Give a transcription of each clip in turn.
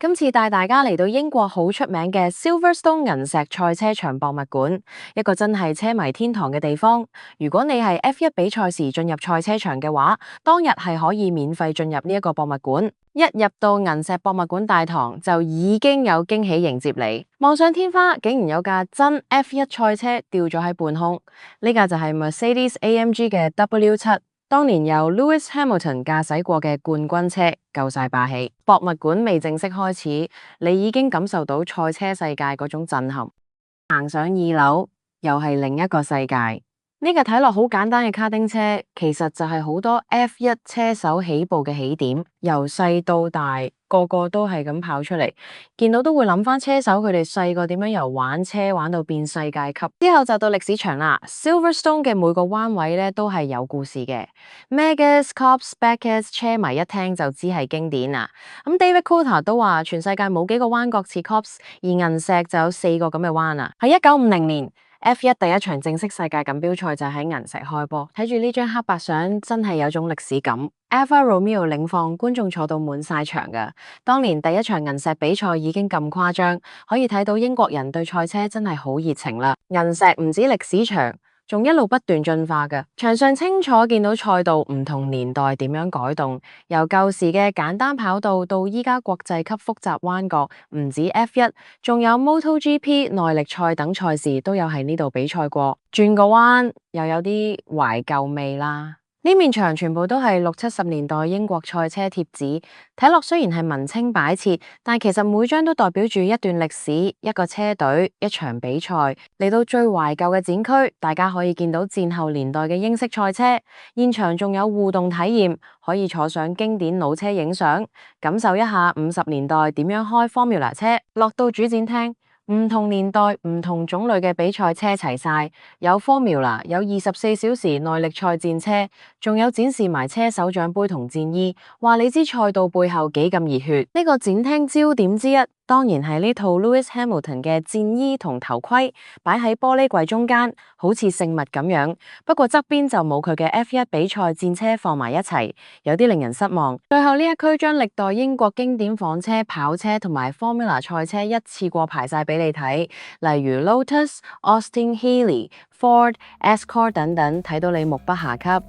今次帶大家嚟到英國好出名嘅 Silverstone 銀石賽車場博物館，一個真係車迷天堂嘅地方。如果你係 F1 比賽時進入賽車場嘅話，當日係可以免費進入呢一個博物館。一入到銀石博物館大堂，就已經有驚喜迎接你。望上天花，竟然有架真 F1 賽車吊咗喺半空，呢架就係 Mercedes-AMG 嘅 W7。當年由 Lewis Hamilton 駕駛過嘅冠軍車，夠晒霸氣。博物館未正式開始，你已經感受到賽車世界嗰種震撼。行上2樓，又係另一個世界。呢個睇落好簡單嘅卡丁車，其實就係好多 F1 車手起步嘅起點，由細到大，個個都係咁跑出嚟，見到都會諗翻車手佢哋細個點樣由玩車玩到變世界級。之後就到歷史場啦 ，Silverstone 嘅每個彎位咧都係有故事嘅。Megas Copse Beckett 車迷一聽就知係經典啊。咁 David Coulthard 都話全世界冇幾個彎角似 Copse， 而銀石就有4個咁嘅彎啊。喺1950年。F1 第一場正式世界錦標賽就喺銀石開波，睇住呢張黑白相真係有種歷史感。Alfa Romeo 領放，觀眾坐到滿晒場㗎。當年第一場銀石比賽已經咁誇張，可以睇到英國人對賽車真係好熱情啦。銀石唔止歷史場，仲一路不斷進化㗎。場上清楚見到賽道唔同年代點樣改動，由舊時嘅簡單跑道到依家國際級複雜彎角，唔止 F1， 仲有 MotoGP、耐力賽等賽事都有喺呢度比賽過。轉個彎又有啲懷舊味啦。呢面牆全部都係60、70年代英國賽車貼紙，睇落雖然係文青擺設，但其實每張都代表住一段歷史、一個車隊、一場比賽。嚟到最懷舊嘅展區，大家可以見到戰後年代嘅英式賽車，現場仲有互動體驗，可以坐上經典老車影相，感受一下50年代點樣開 Formula 車。落到主展廳，唔同年代、唔同種類嘅比賽車齊晒，有 Formula， 有24小時耐力賽戰車，仲有展示埋車手獎盃同戰衣，話你知賽道背後幾咁熱血。呢個展廳焦點之一，當然係呢套 Lewis Hamilton 嘅戰衣同頭盔，擺喺玻璃櫃中間，好似聖物咁樣。不過側邊就冇佢嘅 F1 比賽戰車放埋一齊，有啲令人失望。最後呢一區將歷代英國經典房車、跑車同埋 Formula 賽車一次過排晒俾你睇，例如 Lotus、Austin、Healey、Ford、Escort 等等，睇到你目不暇給。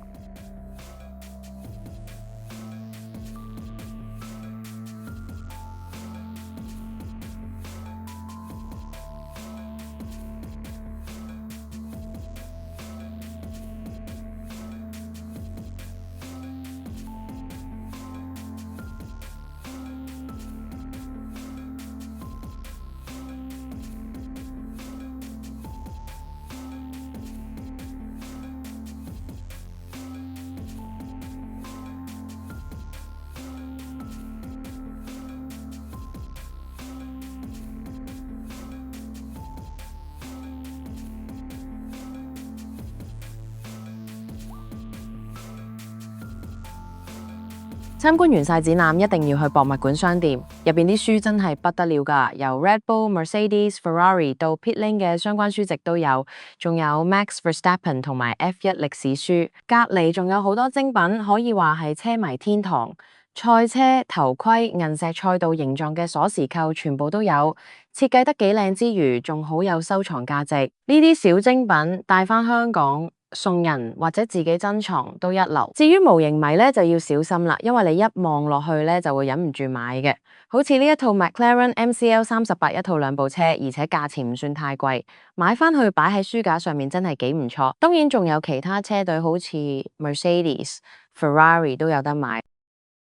參觀完晒展覽，一定要去博物館商店，入邊啲書真係不得了㗎，由 Red Bull、Mercedes、Ferrari 到 Pit Lane 嘅相關書籍都有，仲有 Max Verstappen 同埋 F1 歷史書，隔離仲有好多精品，可以話係車迷天堂。賽車、頭盔、銀石賽道形狀嘅鎖匙扣全部都有，設計得幾靚之餘，仲好有收藏價值。呢啲小精品帶返香港送人或者自己珍藏都一流。至於模型迷咧就要小心啦，因為你一望落去咧就會忍唔住買嘅。好似呢一套 McLaren MCL 38一套2部車，而且價錢唔算太貴，買返去擺喺書架上面真係幾唔錯。當然仲有其他車隊，好似 Mercedes、Ferrari 都有得買。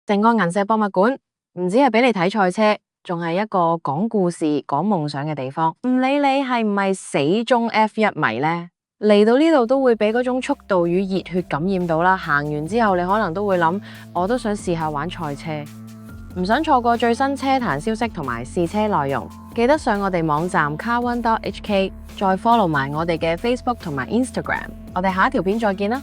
成個銀石博物館唔止係俾你睇賽車，仲係一個講故事、講夢想嘅地方。唔理你係唔係死忠 F1 迷呢，嚟到呢度都會俾嗰種速度與熱血感染到啦。行完之後你可能都會諗，我都想試下玩賽車。唔想錯過最新車壇消息同埋試車內容，記得上我哋網站 car1.hk， 再 follow 埋我哋嘅 Facebook 同埋 Instagram。我哋下一條片再見啦！